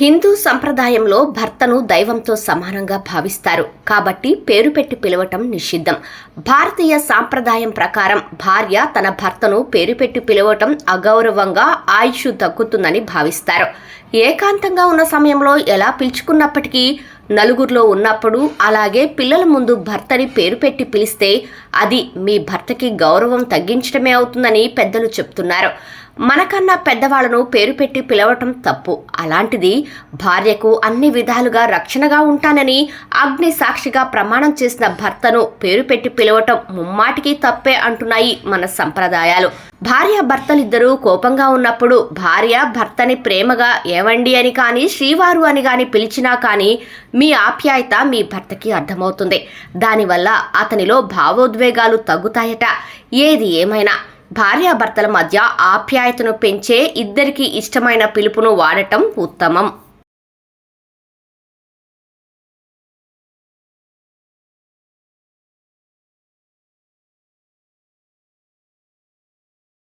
హిందూ సంప్రదాయంలో భర్తను దైవంతో సమానంగా భావిస్తారు కాబట్టి పేరు పెట్టి పిలవటం నిషిద్ధం. భారతీయ సాంప్రదాయం ప్రకారం భార్య తన భర్తను పేరు పెట్టి పిలవటం అగౌరవంగా ఆయుష్ తగ్గుతుందని భావిస్తారు. ఏకాంతంగా ఉన్న సమయంలో ఎలా పిలుచుకున్నప్పటికీ నలుగురిలో ఉన్నప్పుడు అలాగే పిల్లల ముందు భర్తని పేరు పెట్టి పిలిస్తే అది మీ భర్తకి గౌరవం తగ్గించడమే అవుతుందని పెద్దలు చెప్తున్నారు. మనకన్నా పెద్దవాళ్లను పేరు పెట్టి పిలవటం తప్పు. అలాంటిది భార్యకు అన్ని విధాలుగా రక్షణగా ఉంటానని అగ్ని సాక్షిగా ప్రమాణం చేసిన భర్తను పేరు పెట్టి పిలవటం ముమ్మాటికి తప్పే అంటున్నాయి మన సంప్రదాయాలు. భార్య భర్తలిద్దరూ కోపంగా ఉన్నప్పుడు భార్య భర్తని ప్రేమగా ఏవండి అని కానీ శ్రీవారు అని కానీ పిలిచినా కానీ మీ ఆప్యాయత మీ భర్తకి అర్థమవుతుంది. దానివల్ల అతనిలో భావోద్వేగాలు తగ్గుతాయట. ఏది ఏమైనా భార్యాభర్తల మధ్య ఆప్యాయతను పెంచే ఇద్దరికీ ఇష్టమైన పిలుపును వాడటం ఉత్తమం.